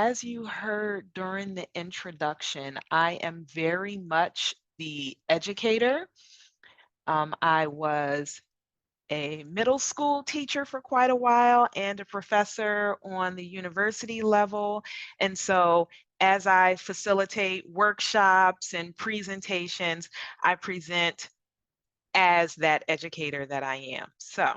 as you heard during the introduction, I am very much the educator. I was a middle school teacher for quite a while and a professor on the university level. And so as I facilitate workshops and presentations, I present as that educator that I am. So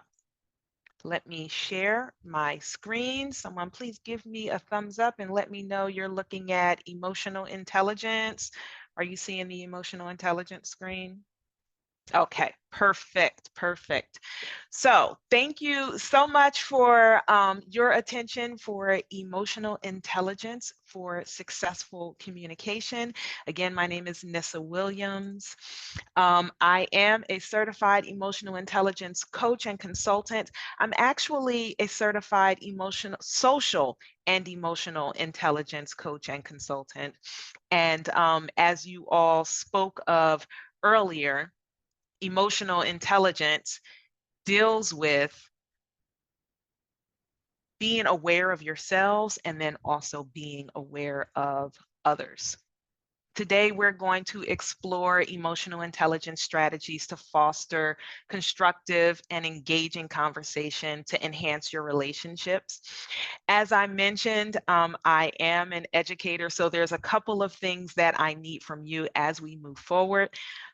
let me share my screen. Someone please give me a thumbs up and let me know you're looking at emotional intelligence. Are you seeing the emotional intelligence screen? Okay, perfect, perfect. So thank you so much for your attention for emotional intelligence for successful communication. Again, my name is Nissa Williams. I am a certified emotional intelligence coach and consultant. I'm actually a certified social and emotional intelligence coach and consultant. And as you all spoke of earlier, emotional intelligence deals with being aware of yourselves and then also being aware of others. Today, we're going to explore emotional intelligence strategies to foster constructive and engaging conversation to enhance your relationships. As I mentioned, I am an educator, so there's a couple of things that I need from you as we move forward.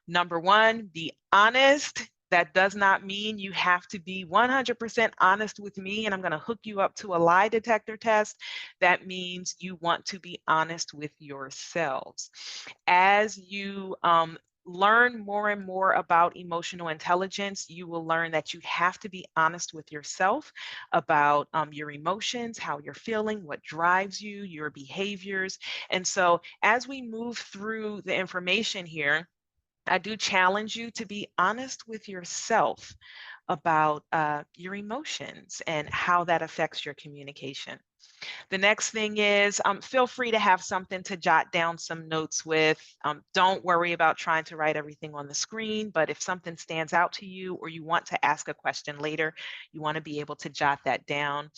Number one, be honest. That does not mean you have to be 100% honest with me, and I'm going to hook you up to a lie detector test. That means you want to be honest with yourselves. As you learn more and more about emotional intelligence, you will learn that you have to be honest with yourself about your emotions, how you're feeling, what drives you, your behaviors. And so as we move through the information here, I do challenge you to be honest with yourself about your emotions and how that affects your communication. The next thing is feel free to have something to jot down some notes with. Don't worry about trying to write everything on the screen, but if something stands out to you or you want to ask a question later, you want to be able to jot that down.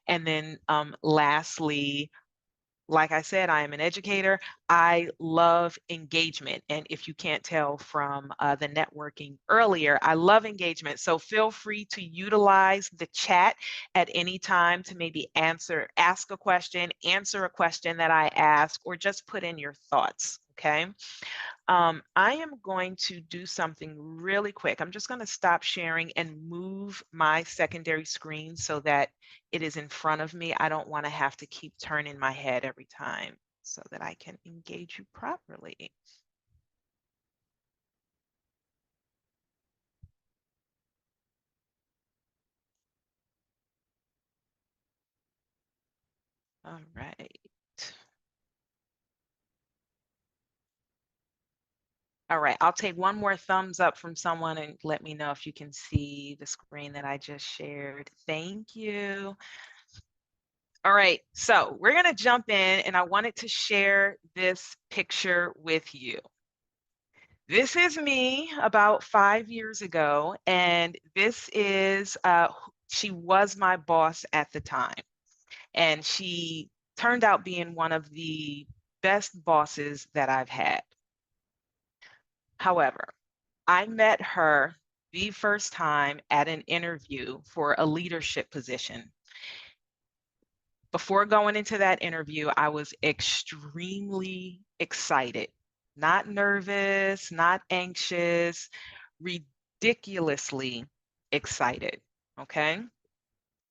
And then lastly, like I said, I am an educator. I love engagement. And if you can't tell from the networking earlier, I love engagement. So feel free to utilize the chat at any time to maybe ask a question, answer a question that I ask, or just put in your thoughts. Okay. I am going to do something really quick. I'm just going to stop sharing and move my secondary screen so that it is in front of me. I don't want to have to keep turning my head every time so that I can engage you properly. All right. All right, I'll take one more thumbs up from someone and let me know if you can see the screen that I just shared. Thank you. All right, so we're gonna jump in and I wanted to share this picture with you. This is me about 5 years ago, and this is, she was my boss at the time, and she turned out being one of the best bosses that I've had. However, I met her the first time at an interview for a leadership position. Before going into that interview, I was extremely excited, not nervous, not anxious, ridiculously excited. Okay.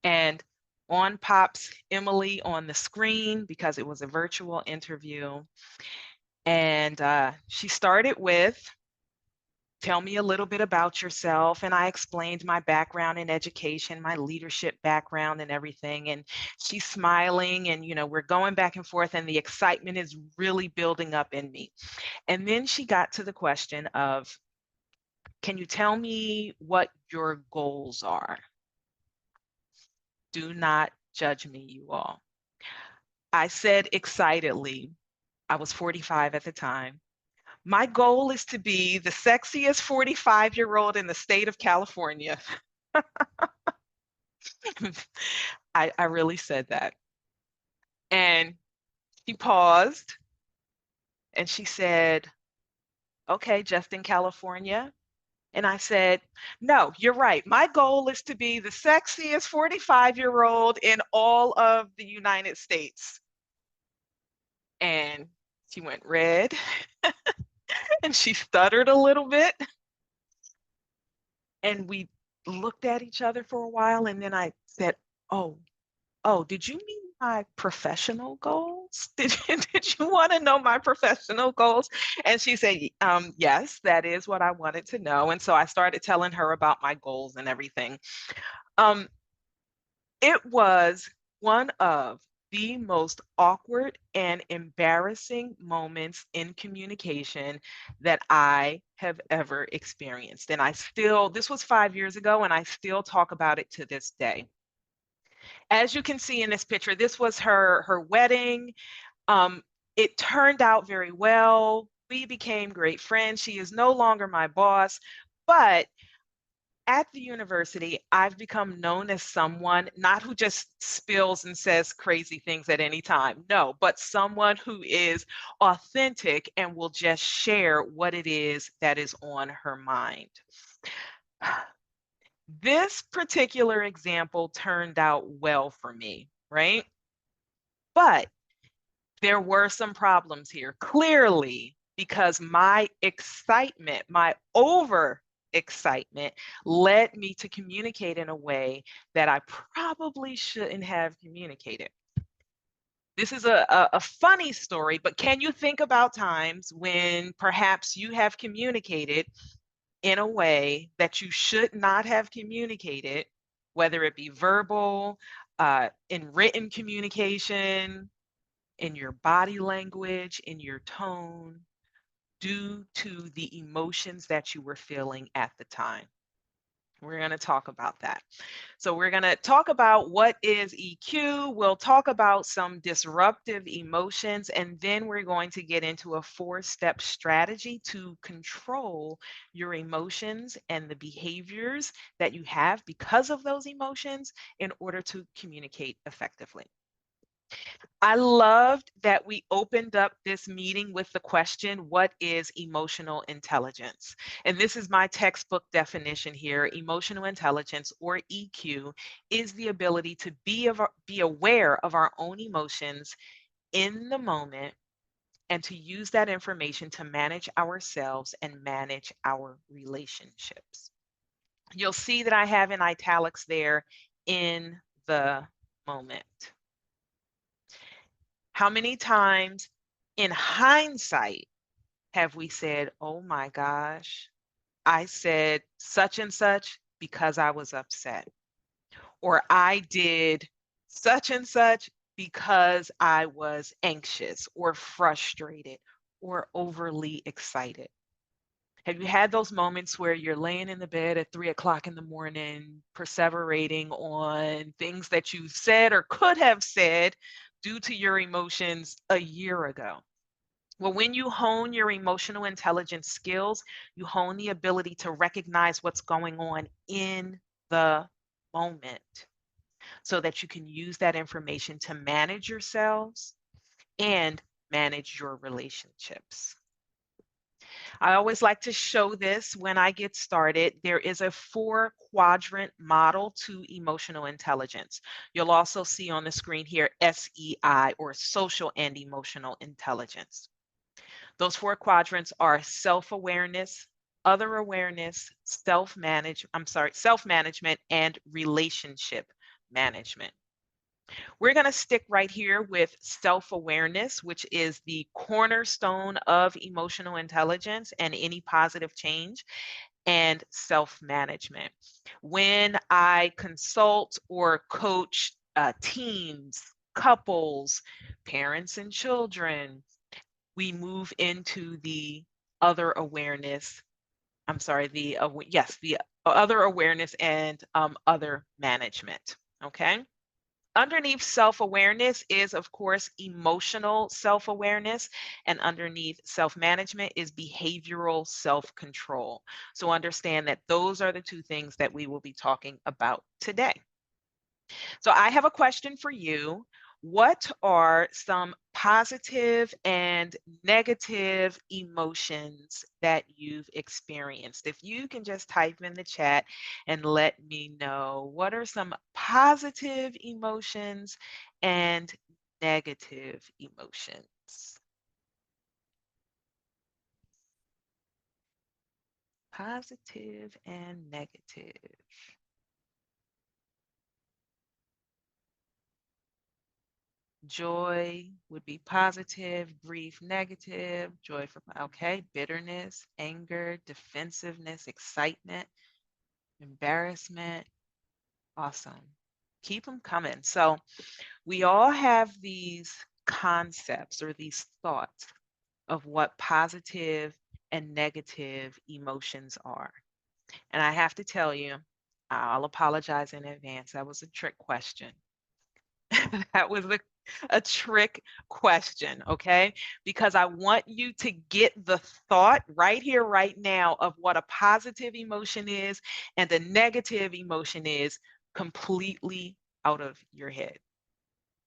And on pops Emily on the screen because it was a virtual interview. And she started with, tell me a little bit about yourself. And I explained my background in education, my leadership background and everything. And she's smiling and, we're going back and forth and the excitement is really building up in me. And then she got to the question of, can you tell me what your goals are? Do not judge me, you all. I said excitedly, I was 45 at the time. My goal is to be the sexiest 45-year-old in the state of California. I really said that. And She paused and she said, okay, just in California. And I said, no, you're right. My goal is to be the sexiest 45-year-old in all of the United States. And she went red and she stuttered a little bit. And we looked at each other for a while. And then I said, oh, did you mean my professional goals? Did you want to know my professional goals? And she said, yes, that is what I wanted to know. And so I started telling her about my goals and everything. It was one of the most awkward and embarrassing moments in communication that I have ever experienced. And this was 5 years ago, and I still talk about it to this day. As you can see in this picture, this was her wedding. It turned out very well. We became great friends. She is no longer my boss, but at the university, I've become known as someone not who just spills and says crazy things at any time. No, but someone who is authentic and will just share what it is that is on her mind. This particular example turned out well for me, right? But there were some problems here, clearly, because my excitement, my over excitement, led me to communicate in a way that I probably shouldn't have communicated. This is a funny story, but can you think about times when perhaps you have communicated in a way that you should not have communicated, whether it be verbal, in written communication, in your body language, in your tone, due to the emotions that you were feeling at the time? We're going to talk about that. So we're going to talk about what is EQ. We'll talk about some disruptive emotions, and then we're going to get into a 4-step strategy to control your emotions and the behaviors that you have because of those emotions in order to communicate effectively. I loved that we opened up this meeting with the question, what is emotional intelligence? And this is my textbook definition here. Emotional intelligence, or EQ, is the ability to be aware of our own emotions in the moment and to use that information to manage ourselves and manage our relationships. You'll see that I have in italics there, in the moment. How many times in hindsight have we said, oh my gosh, I said such and such because I was upset, or I did such and such because I was anxious or frustrated or overly excited? Have you had those moments where you're laying in the bed at 3 o'clock in the morning, perseverating on things that you said or could have said due to your emotions a year ago? Well, when you hone your emotional intelligence skills, you hone the ability to recognize what's going on in the moment so that you can use that information to manage yourselves and manage your relationships. I always like to show this when I get started. There is a 4-quadrant model to emotional intelligence. You'll also see on the screen here SEI, or social and emotional intelligence. Those 4 quadrants are self-awareness, other awareness, self-management, and relationship management. We're going to stick right here with self-awareness, which is the cornerstone of emotional intelligence and any positive change, and self-management. When I consult or coach teams, couples, parents and children, we move into the other awareness. The other awareness and other management. Okay. Underneath self-awareness is, of course, emotional self-awareness, and underneath self-management is behavioral self-control. So understand that those are the 2 things that we will be talking about today. So I have a question for you. What are some positive and negative emotions that you've experienced? If you can just type in the chat and let me know, what are some positive emotions and negative emotions? Positive and negative. Joy would be positive, grief negative, joy for, okay, bitterness, anger, defensiveness, excitement, embarrassment. Awesome. Keep them coming. So we all have these concepts or these thoughts of what positive and negative emotions are. And I have to tell you, I'll apologize in advance. That was a trick question. That was a trick question, okay? Because I want you to get the thought right here, right now, of what a positive emotion is and a negative emotion is completely out of your head.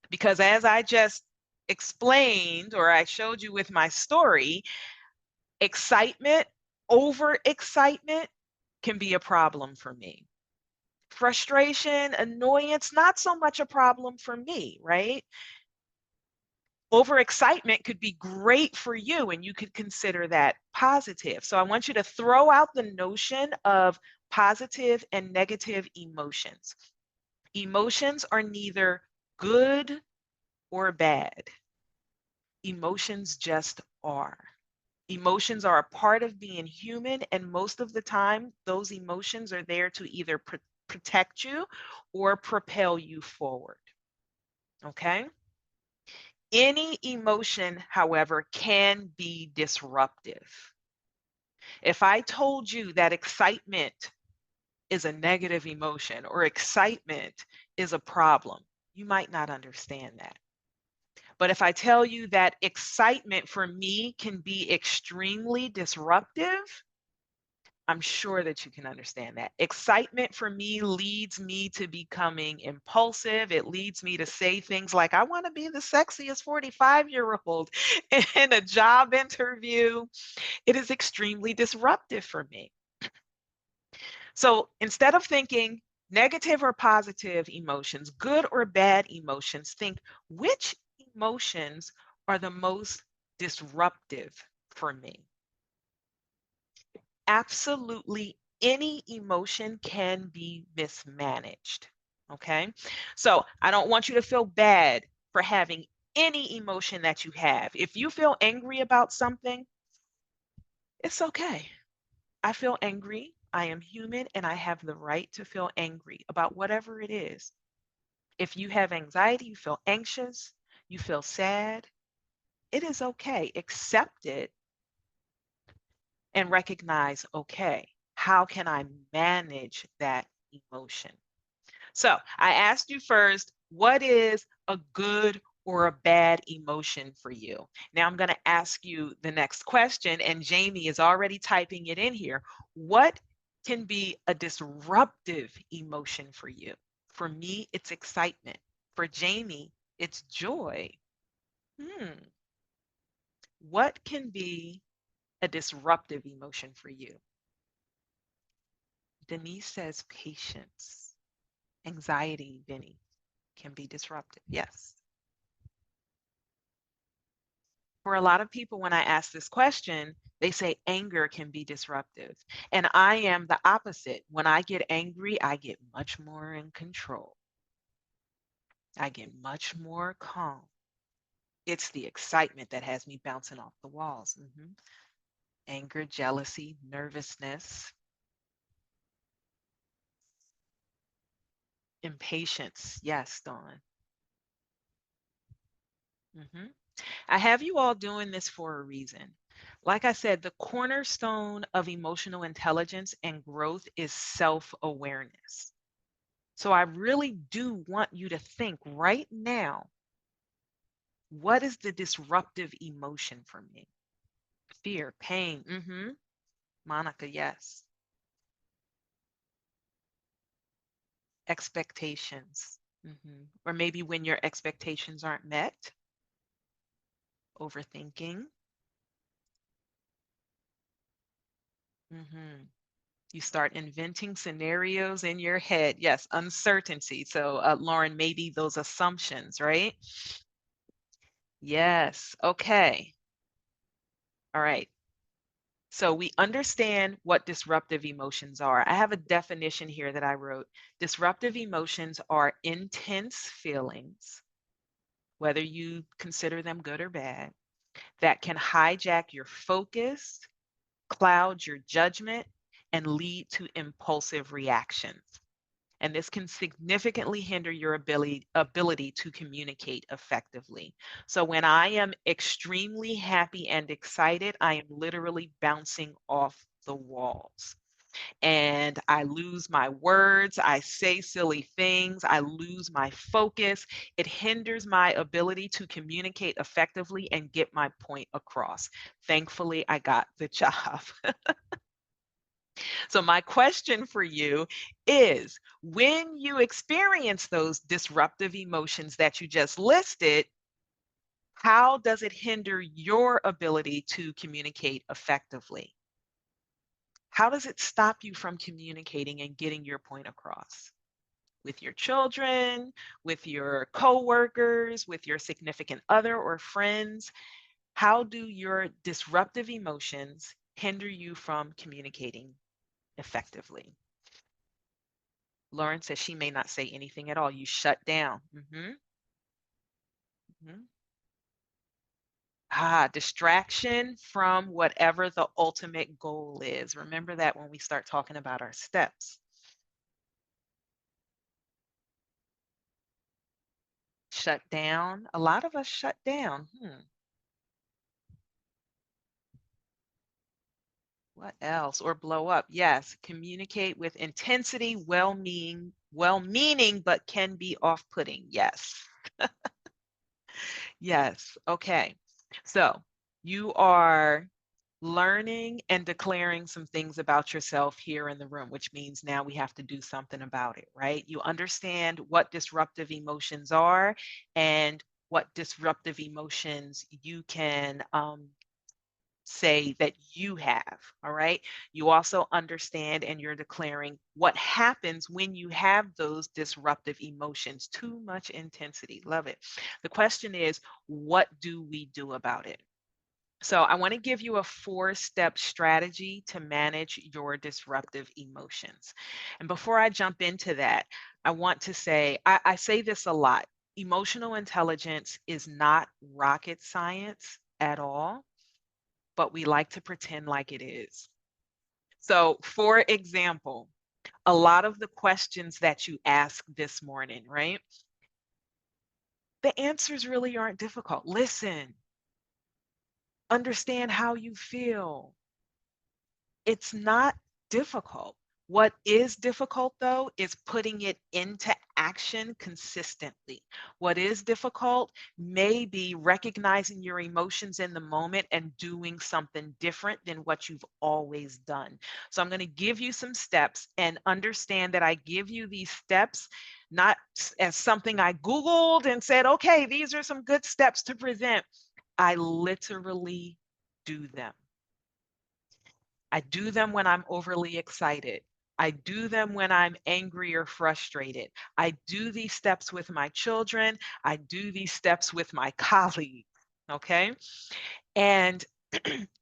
Because as I just explained, or I showed you with my story, excitement, overexcitement can be a problem for me. Frustration, annoyance, not so much a problem for me, right? Overexcitement could be great for you and you could consider that positive. So I want you to throw out the notion of positive and negative emotions. Emotions are neither good or bad. Emotions just are. Emotions are a part of being human, and most of the time, those emotions are there to either protect you or propel you forward. Okay? Any emotion, however, can be disruptive. If I told you that excitement is a negative emotion or excitement is a problem, you might not understand that. But if I tell you that excitement for me can be extremely disruptive, I'm sure that you can understand that. Excitement for me leads me to becoming impulsive. It leads me to say things like, I want to be the sexiest 45-year-old in a job interview. It is extremely disruptive for me. So instead of thinking negative or positive emotions, good or bad emotions, think which emotions are the most disruptive for me. Absolutely any emotion can be mismanaged. Okay. So I don't want you to feel bad for having any emotion that you have. If you feel angry about something, it's okay. I feel angry. I am human and I have the right to feel angry about whatever it is. If you have anxiety, you feel anxious, you feel sad, it is okay. Accept it and recognize, okay, how can I manage that emotion? So I asked you first, what is a good or a bad emotion for you? Now I'm going to ask you the next question, and Jamie is already typing it in here. What can be a disruptive emotion for you? For me, it's excitement. For Jamie, it's joy. What can be a disruptive emotion for you? Denise says patience. Anxiety, Vinny, can be disruptive. Yes. For a lot of people, when I ask this question, they say anger can be disruptive. And I am the opposite. When I get angry, I get much more in control. I get much more calm. It's the excitement that has me bouncing off the walls. Anger, jealousy, nervousness, impatience. Yes, Dawn. I have you all doing this for a reason. Like I said, the cornerstone of emotional intelligence and growth is self-awareness. So I really do want you to think right now, what is the disruptive emotion for me? Fear, pain. Monica, yes. Expectations. Or maybe when your expectations aren't met, overthinking. You start inventing scenarios in your head. Yes, uncertainty. So, Lauren, maybe those assumptions, right? Yes. Okay. All right. So we understand what disruptive emotions are. I have a definition here that I wrote. Disruptive emotions are intense feelings, whether you consider them good or bad, that can hijack your focus, cloud your judgment, and lead to impulsive reactions. And this can significantly hinder your ability to communicate effectively. So when I am extremely happy and excited, I am literally bouncing off the walls. And I lose my words, I say silly things, I lose my focus. It hinders my ability to communicate effectively and get my point across. Thankfully, I got the job. So, my question for you is when you experience those disruptive emotions that you just listed, how does it hinder your ability to communicate effectively? How does it stop you from communicating and getting your point across? With your children, with your coworkers, with your significant other or friends? How do your disruptive emotions hinder you from communicating effectively? Lauren says she may not say anything at all. You shut down. Distraction from whatever the ultimate goal is. Remember that when we start talking about our steps. Shut down. A lot of us shut down. What else? Or blow up. Yes. Communicate with intensity, well-meaning, but can be off-putting. Yes. Yes. Okay. So you are learning and declaring some things about yourself here in the room, which means now we have to do something about it, right? You understand what disruptive emotions are and what disruptive emotions you can say that you have, all right? You also understand and you're declaring what happens when you have those disruptive emotions, too much intensity. Love it. The question is, what do we do about it? So I want to give you a 4-step strategy to manage your disruptive emotions. And before I jump into that, I want to say, I say this a lot. Emotional intelligence is not rocket science at all, but we like to pretend like it is. So, for example, a lot of the questions that you asked this morning, right? The answers really aren't difficult. Listen, understand how you feel. It's not difficult. What is difficult, though, is putting it into action consistently. What is difficult may be recognizing your emotions in the moment and doing something different than what you've always done. So, I'm going to give you some steps and understand that I give you these steps not as something I Googled and said, okay, these are some good steps to present. I literally do them. I do them when I'm overly excited. I do them when I'm angry or frustrated. I do these steps with my children. I do these steps with my colleagues. Okay. And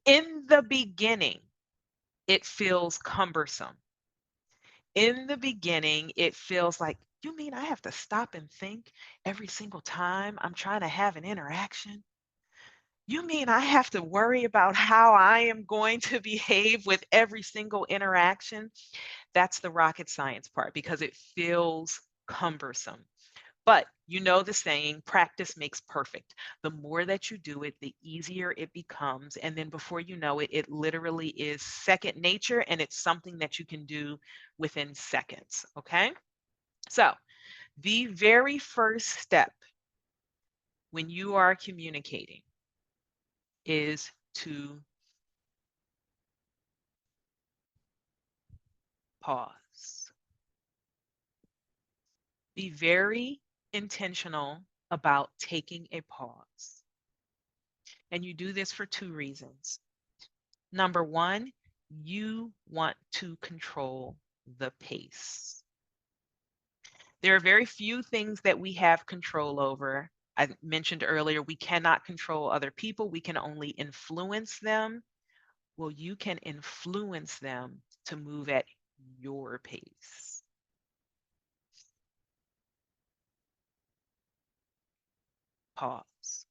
in the beginning, it feels cumbersome. In the beginning, it feels like, you mean I have to stop and think every single time I'm trying to have an interaction? You mean I have to worry about how I am going to behave with every single interaction? That's the rocket science part because it feels cumbersome. But you know the saying, practice makes perfect. The more that you do it, the easier it becomes. And then before you know it, it literally is second nature and it's something that you can do within seconds. Okay. So, the very first step when you are communicating is to pause. Be very intentional about taking a pause. And you do this for two reasons. Number one, you want to control the pace. There are very few things that we have control over. I mentioned earlier, we cannot control other people. We can only influence them. Well, you can influence them to move at your pace. Pause.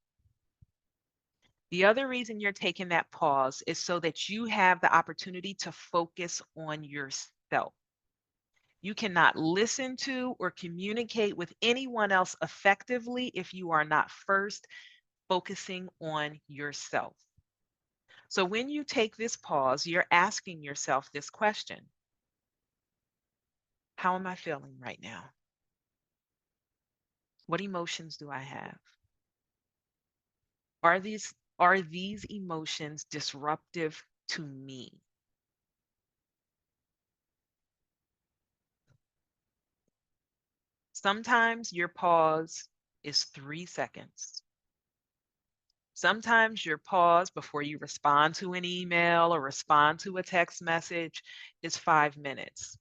The other reason you're taking that pause is so that you have the opportunity to focus on yourself. You cannot listen to or communicate with anyone else effectively if you are not first focusing on yourself. So when you take this pause, you're asking yourself this question: how am I feeling right now? What emotions do I have? Are these emotions disruptive to me? Sometimes your pause is 3 seconds. Sometimes your pause before you respond to an email or respond to a text message is 5 minutes.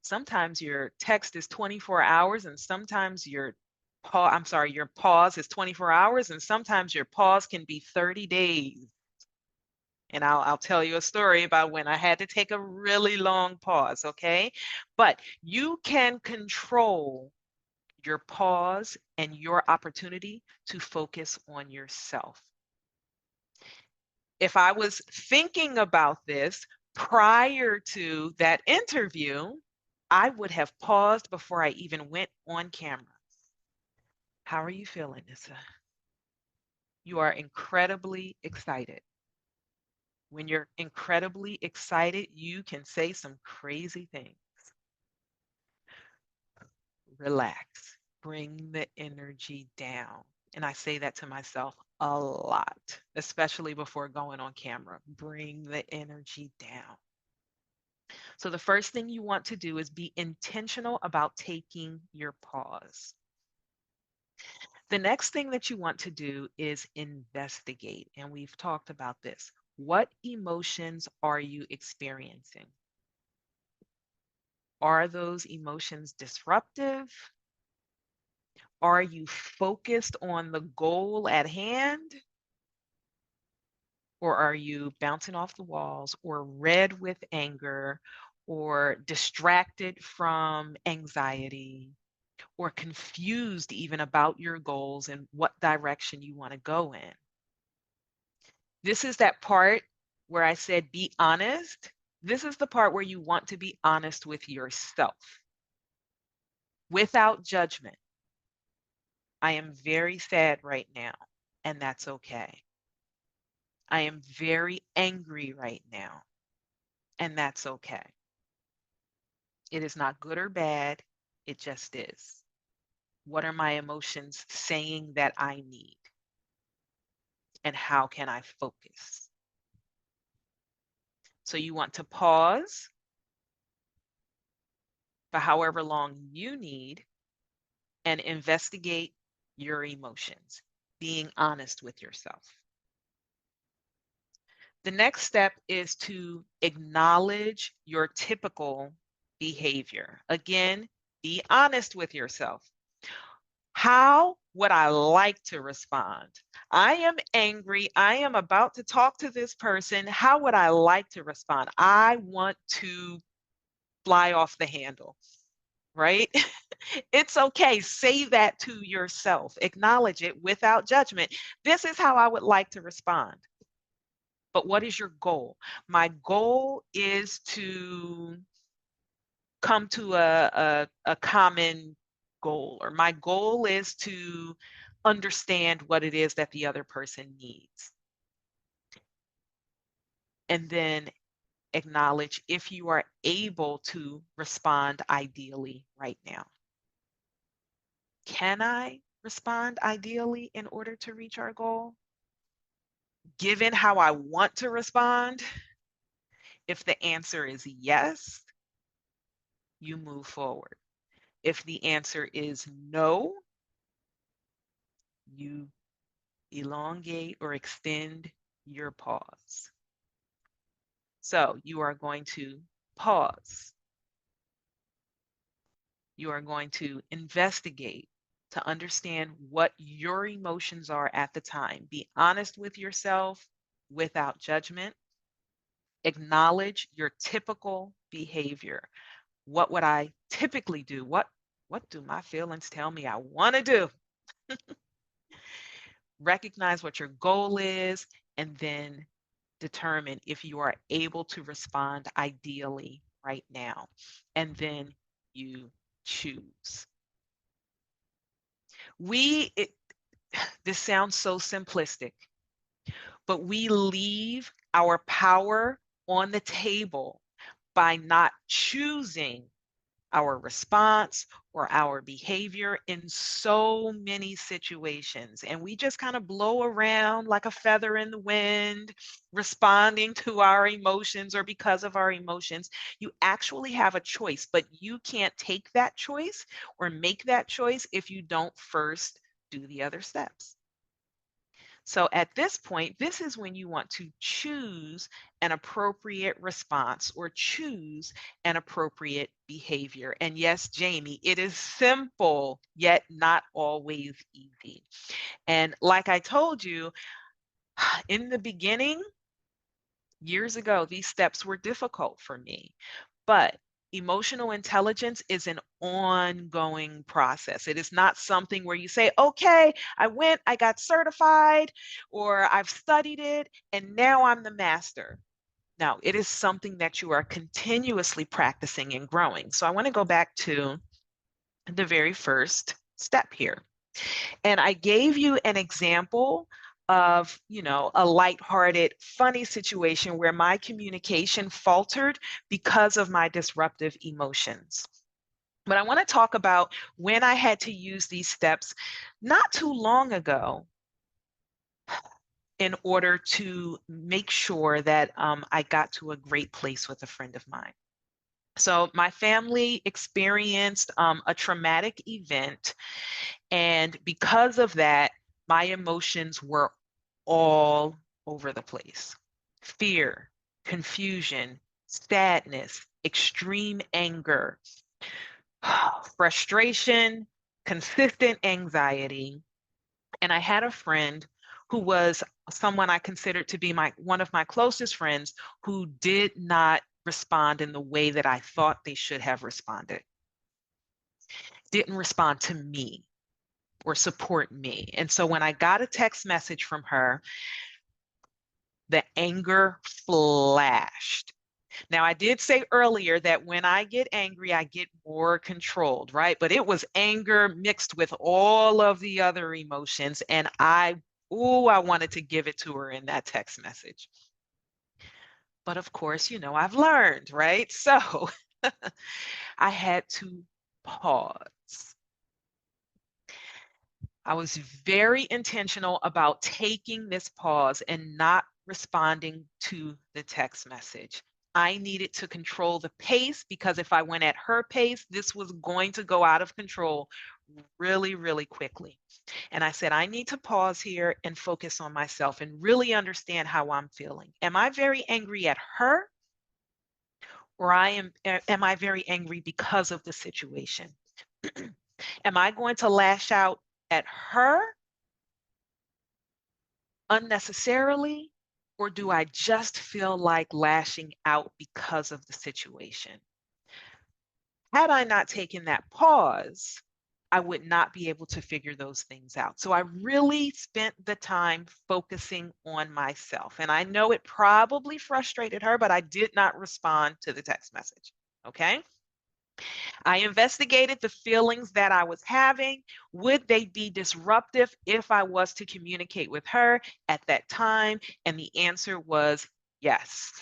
Sometimes your text is 24 hours and sometimes your pause is 24 hours and sometimes your pause can be 30 days. And I'll tell you a story about when I had to take a really long pause, okay? But you can control your pause and your opportunity to focus on yourself. If I was thinking about this prior to that interview, I would have paused before I even went on camera. How are you feeling, Nissa? You are incredibly excited. When you're incredibly excited, you can say some crazy things. Relax, bring the energy down. And I say that to myself a lot, especially before going on camera. Bring the energy down. So the first thing you want to do is be intentional about taking your pause. The next thing that you want to do is investigate. And we've talked about this. What emotions are you experiencing? Are those emotions disruptive? Are you focused on the goal at hand? Or are you bouncing off the walls or red with anger or distracted from anxiety or confused even about your goals and what direction you want to go in? This is that part where I said be honest. This is the part where you want to be honest with yourself without judgment. I am very sad right now, and that's okay. I am very angry right now, and that's okay. It is not good or bad, it just is. What are my emotions saying that I need? And how can I focus? So you want to pause for however long you need and investigate your emotions, being honest with yourself. The next step is to acknowledge your typical behavior. Again, be honest with yourself. How would I like to respond? I am angry. I am about to talk to this person. How would I like to respond? I want to fly off the handle, right? It's okay. Say that to yourself. Acknowledge it without judgment. This is how I would like to respond. But what is your goal? My goal is to come to a common goal, or my goal is to understand what it is that the other person needs. And then acknowledge if you are able to respond ideally right now. Can I respond ideally in order to reach our goal? Given how I want to respond, if the answer is yes, you move forward. If the answer is no, you elongate or extend your pause. So you are going to pause. You are going to investigate to understand what your emotions are at the time. Be honest with yourself without judgment. Acknowledge your typical behavior. What would I typically do? What do my feelings tell me I want to do? Recognize what your goal is, and then determine if you are able to respond ideally right now. And then you choose. This sounds so simplistic, but we leave our power on the table by not choosing our response or our behavior in so many situations. And we just kind of blow around like a feather in the wind, responding to our emotions or because of our emotions. You actually have a choice, but you can't take that choice or make that choice if you don't first do the other steps. So at this point, this is when you want to choose an appropriate response or choose an appropriate behavior. And yes, Jamie, it is simple, yet not always easy. And like I told you, in the beginning, years ago, these steps were difficult for me. But emotional intelligence is an ongoing process. It is not something where you say, okay, I went, I got certified, or I've studied it, and now I'm the master. No, it is something that you are continuously practicing and growing. So I want to go back to the very first step here. And I gave you an example of, a lighthearted, funny situation where my communication faltered because of my disruptive emotions. But I want to talk about when I had to use these steps not too long ago in order to make sure that I got to a great place with a friend of mine. So my family experienced a traumatic event, and because of that, my emotions were all over the place. Fear, confusion, sadness, extreme anger, frustration, consistent anxiety. And I had a friend who was someone I considered to be one of my closest friends who did not respond in the way that I thought they should have responded. Didn't respond to me or support me. And so when I got a text message from her, the anger flashed. Now, I did say earlier that when I get angry, I get more controlled, right? But it was anger mixed with all of the other emotions. And I wanted to give it to her in that text message. But of course, I've learned, right? So I had to pause. I was very intentional about taking this pause and not responding to the text message. I needed to control the pace because if I went at her pace, this was going to go out of control really, really quickly. And I said, I need to pause here and focus on myself and really understand how I'm feeling. Am I very angry at her? Or am I very angry because of the situation? Am I going to lash out at her unnecessarily, or do I just feel like lashing out because of the situation? Had I not taken that pause, I would not be able to figure those things out. So I really spent the time focusing on myself. And I know it probably frustrated her, but I did not respond to the text message. Okay. I investigated the feelings that I was having. Would they be disruptive if I was to communicate with her at that time? And the answer was yes.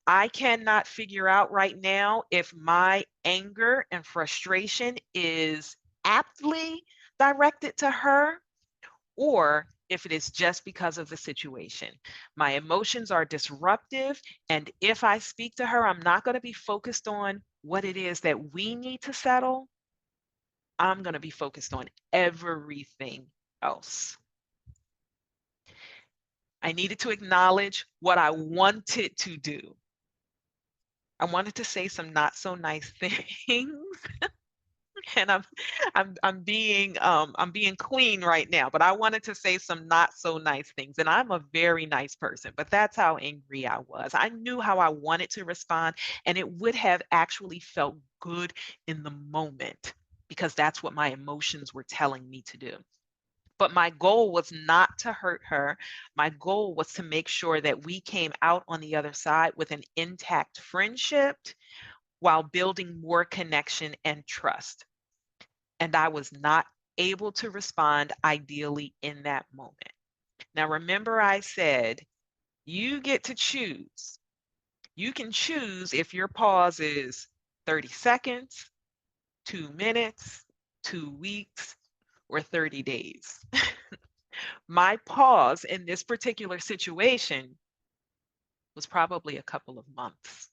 I cannot figure out right now if my anger and frustration is aptly directed to her or if it is just because of the situation. My emotions are disruptive. And if I speak to her, I'm not going to be focused on what it is that we need to settle. I'm going to be focused on everything else. I needed to acknowledge what I wanted to do. I wanted to say some not so nice things. And I'm being clean right now, but I wanted to say some not so nice things. And I'm a very nice person, but that's how angry I was. I knew how I wanted to respond, and it would have actually felt good in the moment because that's what my emotions were telling me to do. But my goal was not to hurt her. My goal was to make sure that we came out on the other side with an intact friendship while building more connection and trust. And I was not able to respond ideally in that moment. Now, remember, I said, you get to choose. You can choose if your pause is 30 seconds, 2 minutes, 2 weeks, or 30 days. My pause in this particular situation was probably a couple of months.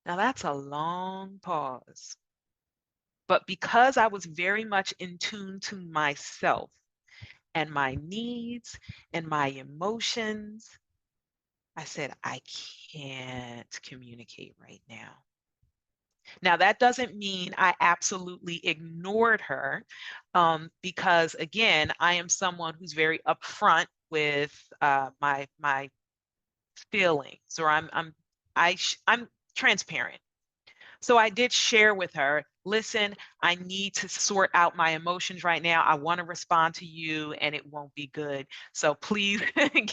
Now, that's a long pause. But because I was very much in tune to myself and my needs and my emotions, I said, I can't communicate right now. Now, that doesn't mean I absolutely ignored her, because again, I am someone who's very upfront with my feelings, or I'm transparent. So I did share with her, listen, I need to sort out my emotions right now. I want to respond to you and it won't be good. So please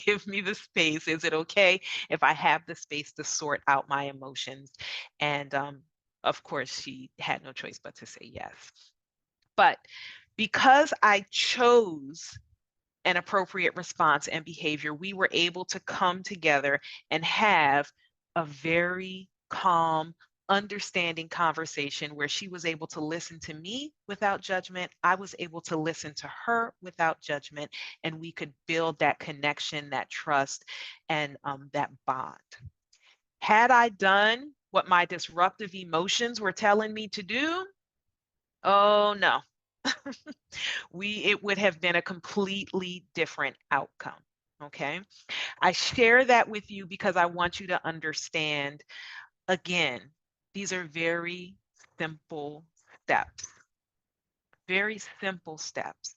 give me the space. Is it okay if I have the space to sort out my emotions? And of course, she had no choice but to say yes. But because I chose an appropriate response and behavior, we were able to come together and have a very calm, understanding conversation where she was able to listen to me without judgment. I was able to listen to her without judgment, and we could build that connection, that trust, and that bond. Had I done what my disruptive emotions were telling me to do, oh no, it would have been a completely different outcome. Okay. I share that with you because I want you to understand, again, these are very simple steps, very simple steps.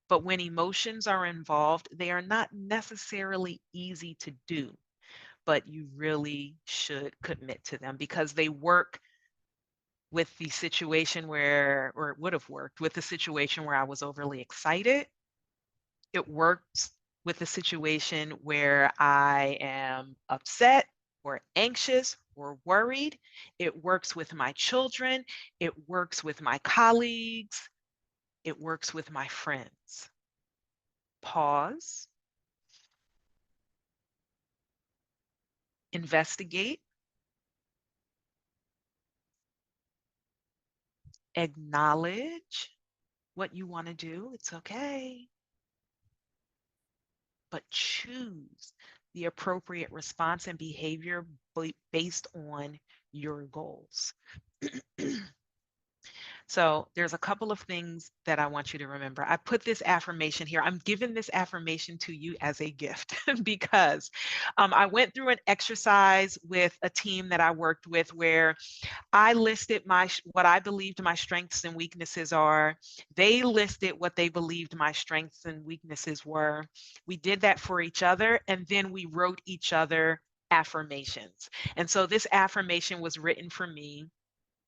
But when emotions are involved, they are not necessarily easy to do, but you really should commit to them because they work with the situation where, or it would have worked with the situation where I was overly excited. It works with the situation where I am upset or anxious or worried. It works with my children. It works with my colleagues. It works with my friends. Pause, investigate, acknowledge what you want to do. It's okay. But choose the appropriate response and behavior based on your goals. So there's a couple of things that I want you to remember. I put this affirmation here. I'm giving this affirmation to you as a gift because I went through an exercise with a team that I worked with where I listed what I believed my strengths and weaknesses are. They listed what they believed my strengths and weaknesses were. We did that for each other, and then we wrote each other affirmations. And so this affirmation was written for me.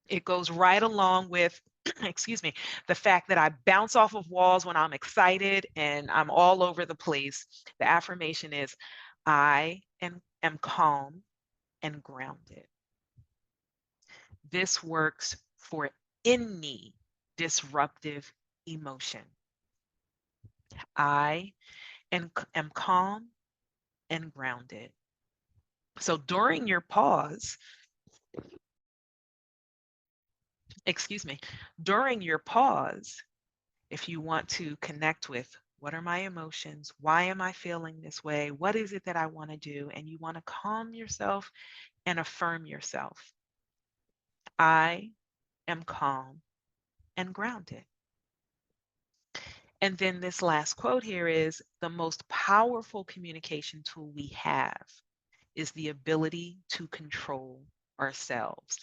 It goes right along with, excuse me, the fact that I bounce off of walls when I'm excited and I'm all over the place. The affirmation is, I am calm and grounded. This works for any disruptive emotion. I am calm and grounded. So during your pause, excuse me, during your pause, if you want to connect with what are my emotions? Why am I feeling this way? What is it that I want to do? And you want to calm yourself and affirm yourself. I am calm and grounded. And then this last quote here is, the most powerful communication tool we have is the ability to control ourselves.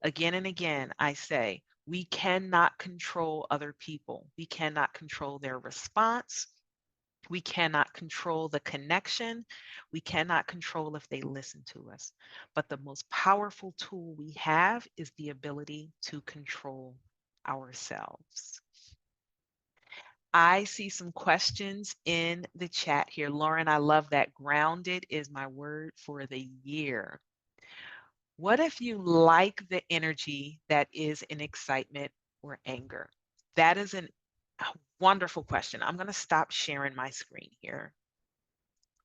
Again and again, I say, we cannot control other people. We cannot control their response. We cannot control the connection. We cannot control if they listen to us. But the most powerful tool we have is the ability to control ourselves. I see some questions in the chat here. Lauren, I love that. Grounded is my word for the year. What if you like the energy that is in excitement or anger? That is a wonderful question. I'm going to stop sharing my screen here.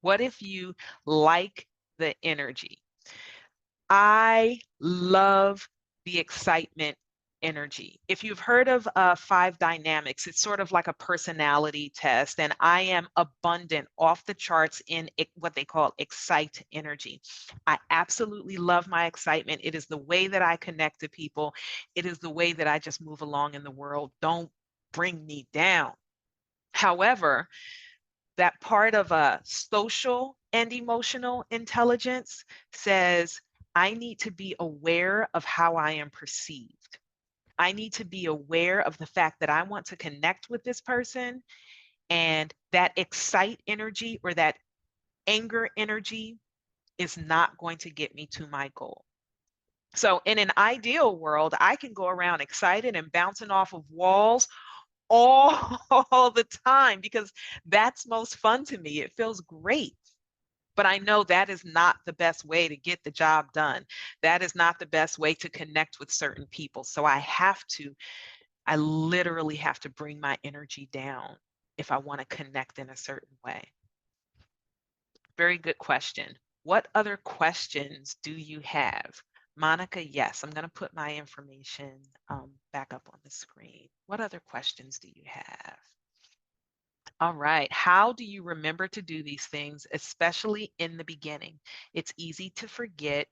What if you like the energy? I love the excitement energy. If you've heard of 5 Dynamics, it's sort of like a personality test, and I am abundant, off the charts in what they call excite energy. I absolutely love my excitement. It is the way that I connect to people. It is the way that I just move along in the world. Don't bring me down. However, that part of a social and emotional intelligence says, I need to be aware of how I am perceived. I need to be aware of the fact that I want to connect with this person, and that excite energy or that anger energy is not going to get me to my goal. So in an ideal world, I can go around excited and bouncing off of walls all the time because that's most fun to me. It feels great. But I know that is not the best way to get the job done. That is not the best way to connect with certain people. So I literally have to bring my energy down if I want to connect in a certain way. Very good question. What other questions do you have? Monica, yes, I'm going to put my information back up on the screen. What other questions do you have? All right. How do you remember to do these things, especially in the beginning? It's easy to forget.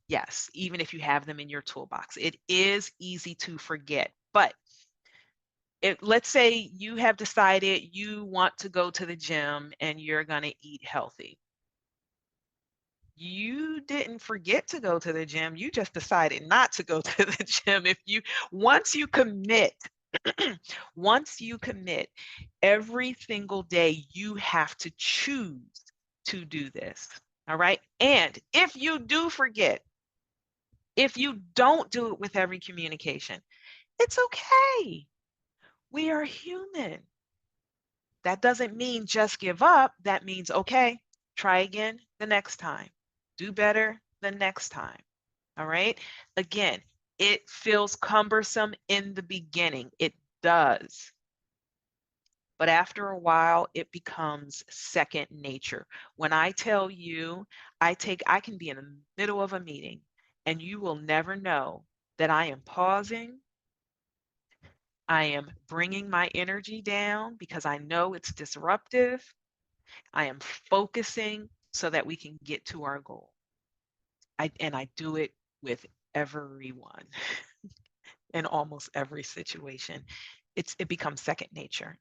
Yes, even if you have them in your toolbox, it is easy to forget. But let's say you have decided you want to go to the gym and you're going to eat healthy. You didn't forget to go to the gym. You just decided not to go to the gym. Once you commit, once you commit, every single day you have to choose to do this. All right. And if you do forget, if you don't do it with every communication, it's okay. We are human. That doesn't mean just give up. That means, okay, try again the next time. Do better the next time. All right. Again, it feels cumbersome in the beginning. It does. But after a while, it becomes second nature. When I tell you, I can be in the middle of a meeting and you will never know that I am pausing. I am bringing my energy down because I know it's disruptive. I am focusing so that we can get to our goal. And I do it with everyone in almost every situation. It becomes second nature.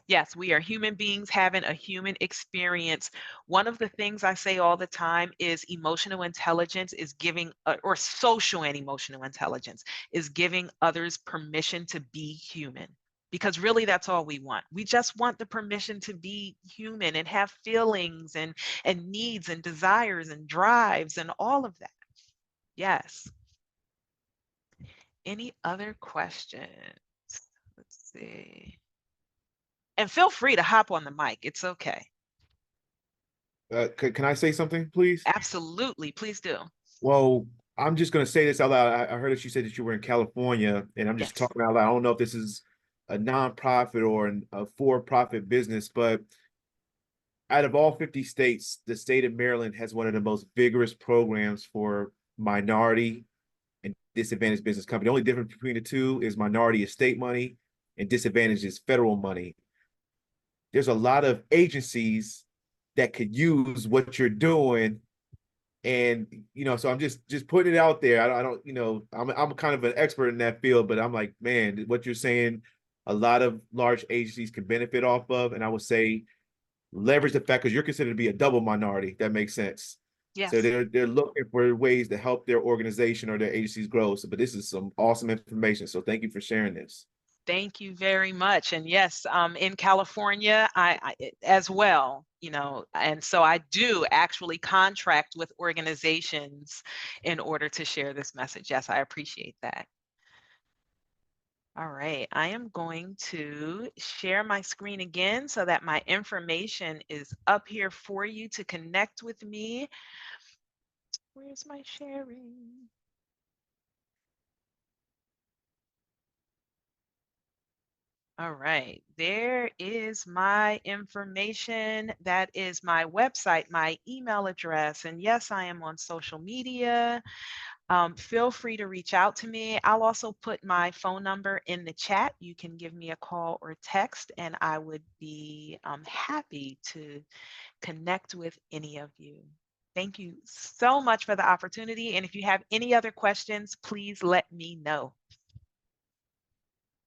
Yes, we are human beings having a human experience. One of the things I say all the time is emotional intelligence is giving, or social and emotional intelligence is giving others permission to be human. Because really, that's all we want. We just want the permission to be human and have feelings and needs and desires and drives and all of that. Yes. Any other questions? Let's see. And feel free to hop on the mic. It's okay. Can I say something, please? Absolutely. Please do. Well, I'm just going to say this out loud. I heard that you said that you were in California, and I'm just Yes. talking out loud. I don't know if this is a nonprofit or a for-profit business, but out of all 50 states, the state of Maryland has one of the most vigorous programs for minority and disadvantaged business company. The only difference between the two is minority is state money and disadvantaged is federal money. There's a lot of agencies that could use what you're doing And so I'm just putting it out there. I don't, I'm kind of an expert in that field, but I'm like, man, what you're saying, a lot of large agencies can benefit off of. And I would say leverage the fact because you're considered to be a double minority. That makes sense. So Yes. they're looking for ways to help their organization or their agencies grow. So, but this is some awesome information. So thank you for sharing this. Thank you very much. And yes, in California, as well, and so I do actually contract with organizations in order to share this message. Yes, I appreciate that. All right, I am going to share my screen again so that my information is up here for you to connect with me. Where's my sharing? All right, there is my information. That is my website, my email address. And yes, I am on social media. Feel free to reach out to me. I'll also put my phone number in the chat. You can give me a call or text, and I would be happy to connect with any of you. Thank you so much for the opportunity. And if you have any other questions, please let me know.